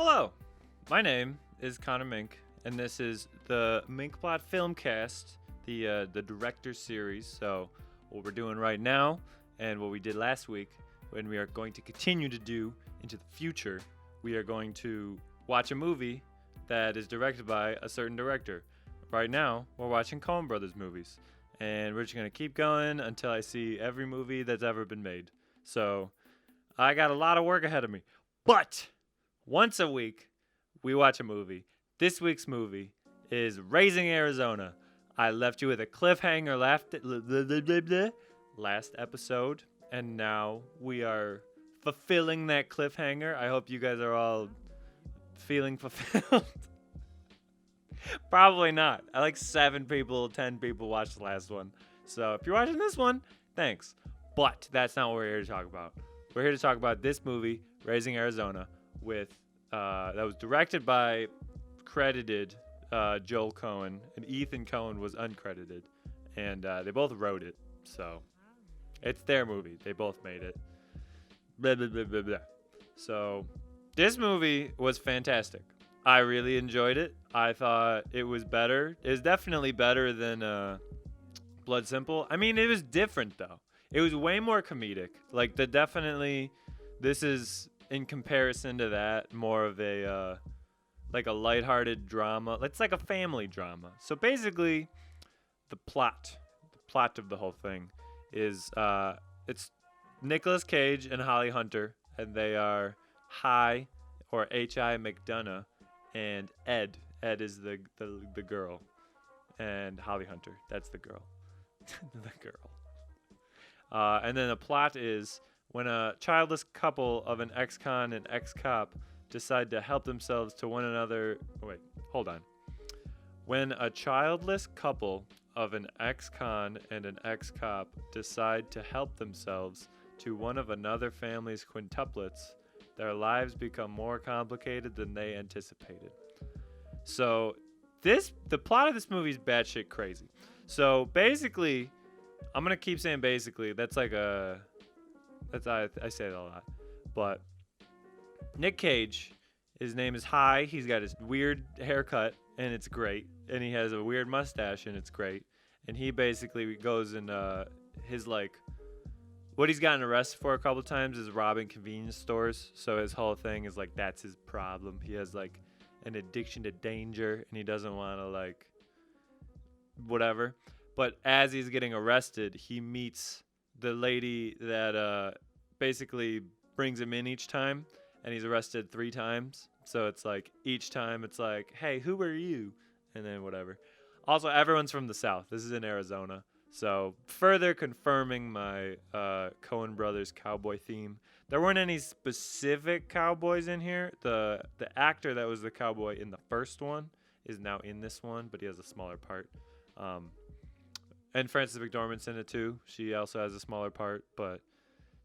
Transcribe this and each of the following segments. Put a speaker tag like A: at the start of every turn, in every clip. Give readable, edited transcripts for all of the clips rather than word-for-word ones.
A: Hello, my name is Connor Mink, and this is the Minkblot Filmcast, the Director Series. So, what we're doing right now, and what we did last week, and we are going to continue to do into the future, we are going to watch a movie that is directed by a certain director. Right now, we're watching Coen Brothers movies, and we're just going to keep going until I see every movie that's ever been made. So, I got a lot of work ahead of me, but once a week, we watch a movie. This week's movie is Raising Arizona. I left you with a cliffhanger last episode, and now we are fulfilling that cliffhanger. I hope you guys are all feeling fulfilled. Probably not. I like 10 people watched the last one. So if you're watching this one, thanks. But that's not what we're here to talk about. We're here to talk about this movie, Raising Arizona, that was directed by credited Joel Coen, and Ethan Coen was uncredited, and they both wrote it, so it's their movie. They both made it. Blah, blah, blah, blah, blah. So this movie was fantastic. I really enjoyed it. I thought it was better. It was definitely better than Blood Simple. I mean, it was different though. It was way more comedic. This is, in comparison to that, more of a like a lighthearted drama. It's like a family drama. So basically, the plot of the whole thing is it's Nicolas Cage and Holly Hunter, and they are Hi, or H.I. McDonough, and Ed. Ed is the girl, and Holly Hunter, that's the girl. The girl. And then the plot is when a childless couple of an ex-con and ex-cop decide to help themselves to one another. Wait, hold on. When a childless couple of an ex-con and an ex-cop decide to help themselves to one of another family's quintuplets, their lives become more complicated than they anticipated. So the plot of this movie is batshit crazy. So basically, I'm gonna keep saying basically. I say it a lot, but Nick Cage, his name is Hi. He's got his weird haircut, and it's great, and he has a weird mustache, and it's great. And he basically goes in what he's gotten arrested for a couple of times is robbing convenience stores. So his whole thing is like that's his problem. He has like an addiction to danger, and he doesn't want to whatever. But as he's getting arrested, he meets the lady that basically brings him in each time, and he's arrested 3 times. So it's like each time it's like, hey, who are you? And then whatever. Also, everyone's from the South. This is in Arizona. So further confirming my Coen Brothers cowboy theme. There weren't any specific cowboys in here. The actor that was the cowboy in the first one is now in this one, but he has a smaller part. And Frances McDormand's in it too. She also has a smaller part. But,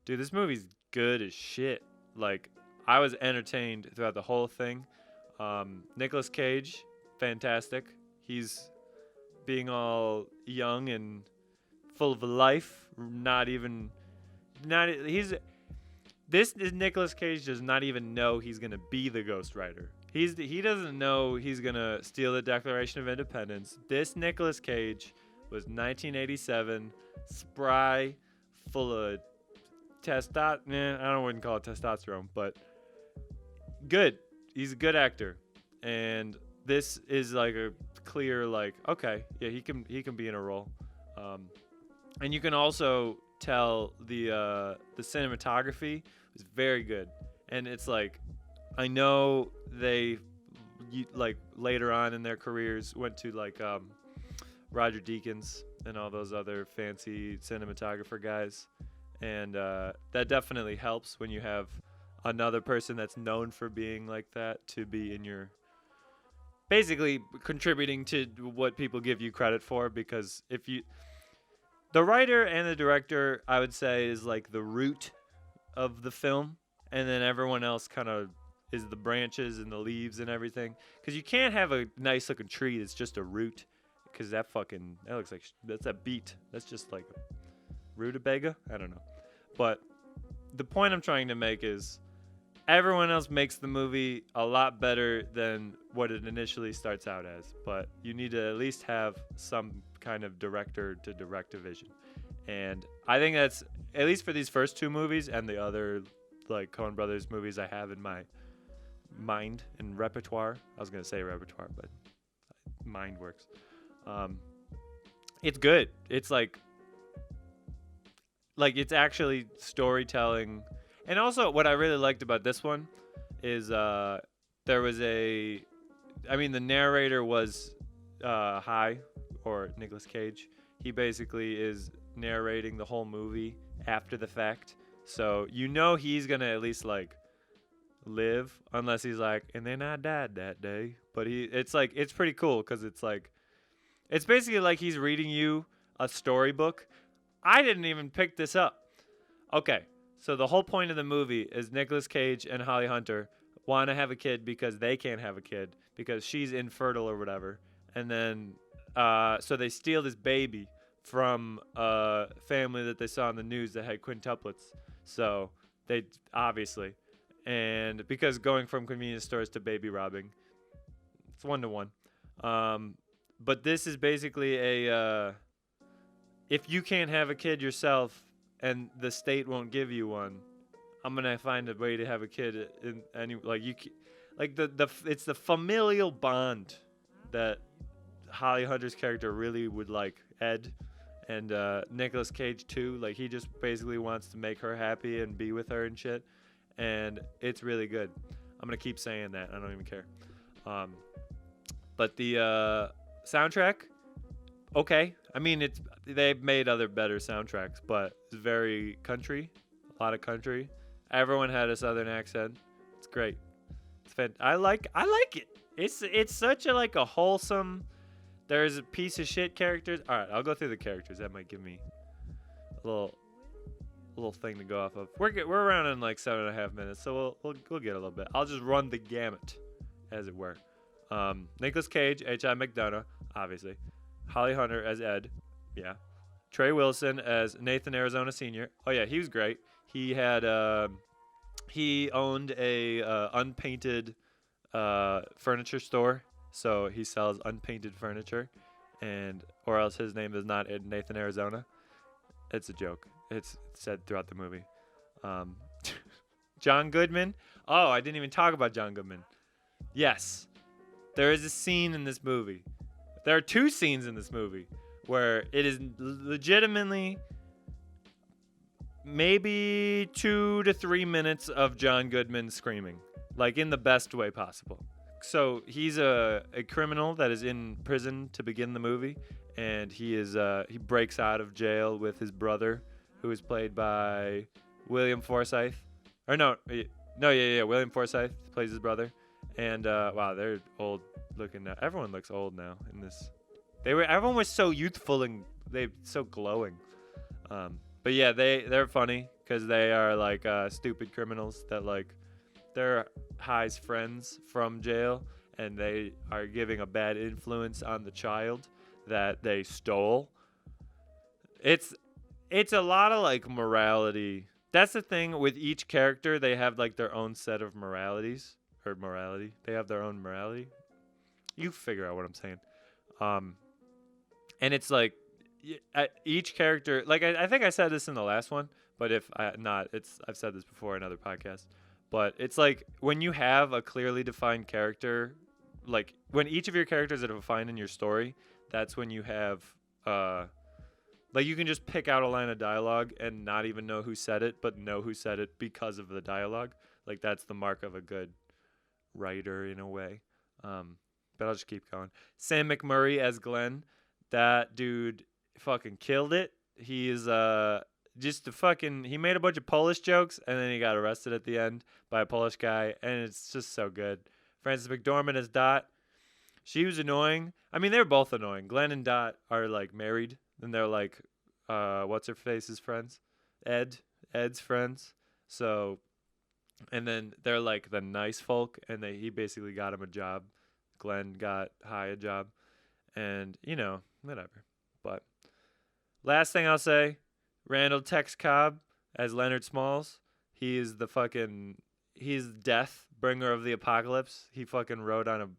A: dude, this movie's good as shit. Like, I was entertained throughout the whole thing. Nicolas Cage, fantastic. He's being all young and full of life. This is Nicolas Cage does not even know he's going to be the Ghost Rider. He doesn't know he's going to steal the Declaration of Independence. This Nicolas Cage was 1987, spry, full of testosterone. I wouldn't call it testosterone, but good. He's a good actor, and this is like a clear okay, yeah, he can be in a role, and you can also tell the cinematography is very good, and it's like I know they later on in their careers went to Roger Deakins and all those other fancy cinematographer guys. And that definitely helps when you have another person that's known for being like that to be in your... basically contributing to what people give you credit for, because the writer and the director, I would say, is like the root of the film, and then everyone else kind of is the branches and the leaves and everything. Because you can't have a nice looking tree that's just a root, because that looks like that's a beet. That's just like rutabaga. I don't know. But the point I'm trying to make is everyone else makes the movie a lot better than what it initially starts out as. But you need to at least have some kind of director to director vision. And I think that's, at least for these first two movies and the other like Coen Brothers movies I have in my mind and repertoire. I was going to say repertoire, but mind works. It's good. It's like it's actually storytelling. And also what I really liked about this one is there was the narrator was High, or Nicolas Cage. He basically is narrating the whole movie after the fact. So he's going to at least like live, unless he's like, and then I died that day. But it's pretty cool because it's basically like he's reading you a storybook. I didn't even pick this up. Okay, so the whole point of the movie is Nicolas Cage and Holly Hunter want to have a kid because they can't have a kid because she's infertile or whatever. And then, so they steal this baby from a family that they saw on the news that had quintuplets. So they obviously, and because going from convenience stores to baby robbing, it's 1-to-1. But this is basically if you can't have a kid yourself and the state won't give you one, I'm gonna find a way to have a kid in any it's the familial bond that Holly Hunter's character really would like, Ed, and Nicolas Cage too. Like he just basically wants to make her happy and be with her and shit, and it's really good. I'm gonna keep saying that. I don't even care. But the soundtrack, okay. I mean, they've made other better soundtracks, but it's very country, a lot of country. Everyone had a southern accent. It's great. I like it. It's such a wholesome. There's a piece of shit characters. All right, I'll go through the characters. That might give me a little thing to go off of. We're around in 7.5 minutes, so we'll get a little bit. I'll just run the gamut, as it were. Nicolas Cage, H.I. McDonough, obviously. Holly Hunter as Ed, yeah. Trey Wilson as Nathan Arizona Sr. Oh yeah, he was great. He had he owned a unpainted furniture store, so he sells unpainted furniture, or else his name is not Nathan Arizona. It's a joke. It's said throughout the movie. John Goodman. Oh, I didn't even talk about John Goodman. Yes, there is a scene in this movie. There are two scenes in this movie where it is legitimately maybe 2 to 3 minutes of John Goodman screaming, in the best way possible. So he's a criminal that is in prison to begin the movie, and he breaks out of jail with his brother, who is played by William Forsythe. William Forsythe plays his brother. And wow, they're old looking now. Everyone looks old now in this. Everyone was so youthful and they so glowing. But yeah, they're funny because they are stupid criminals that they're High's friends from jail, and they are giving a bad influence on the child that they stole. It's a lot of morality. That's the thing with each character. They have their own set of moralities. Or morality. They have their own morality. You figure out what I'm saying. And it's each character, I think I said this in the last one, but if not, I've said this before in other podcasts. But it's when you have a clearly defined character, when each of your characters are defined in your story, that's when you have you can just pick out a line of dialogue and not even know who said it, but know who said it because of the dialogue. That's the mark of a good writer in a way. But I'll just keep going. Sam McMurray as Glenn. That dude fucking killed it. He is he made a bunch of Polish jokes and then he got arrested at the end by a Polish guy, and it's just so good. Frances McDormand as Dot. She was annoying. I mean, they were both annoying. Glenn and Dot are married, and they're what's her face's friends? Ed's friends. So, and then they're the nice folk, and he basically got him a job. Glenn got High a job, and whatever. But last thing I'll say, Randall Tex Cobb as Leonard Smalls. He is he's death, bringer of the apocalypse. He fucking rode on a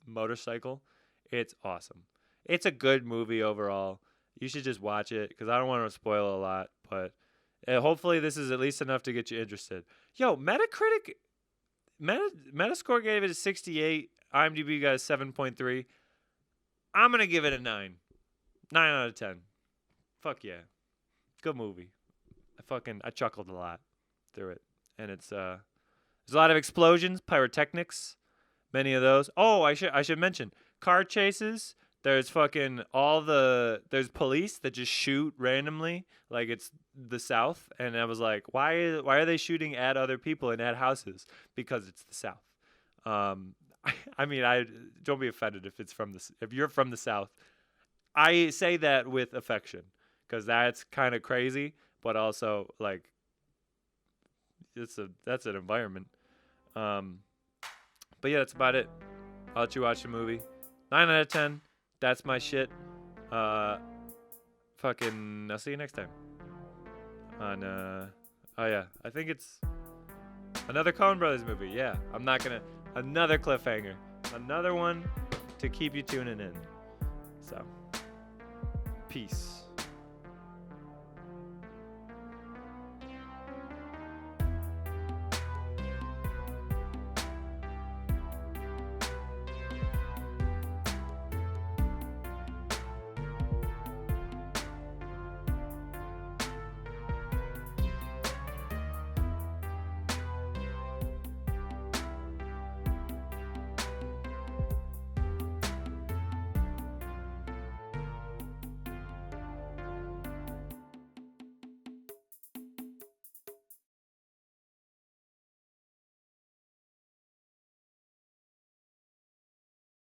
A: motorcycle. It's awesome. It's a good movie overall. You should just watch it because I don't want to spoil a lot, but hopefully this is at least enough to get you interested. Yo, Metascore gave it a 68. IMDb got a 7.3. I'm going to give it a 9. 9 out of 10. Fuck yeah. Good movie. I chuckled a lot through it. And it's there's a lot of explosions, pyrotechnics, many of those. Oh, I should mention car chases. There's there's police that just shoot randomly like it's the South, and I was like, why are they shooting at other people and at houses? Because it's the South. I mean, I don't be offended if you're from the South. I say that with affection because that's kind of crazy, but also like that's an environment. But yeah, that's about it. I'll let you watch the movie. 9 out of 10. That's my shit. I'll see you next time. Oh yeah, I think it's another Coen Brothers movie. Yeah, another cliffhanger. Another one to keep you tuning in. So, peace.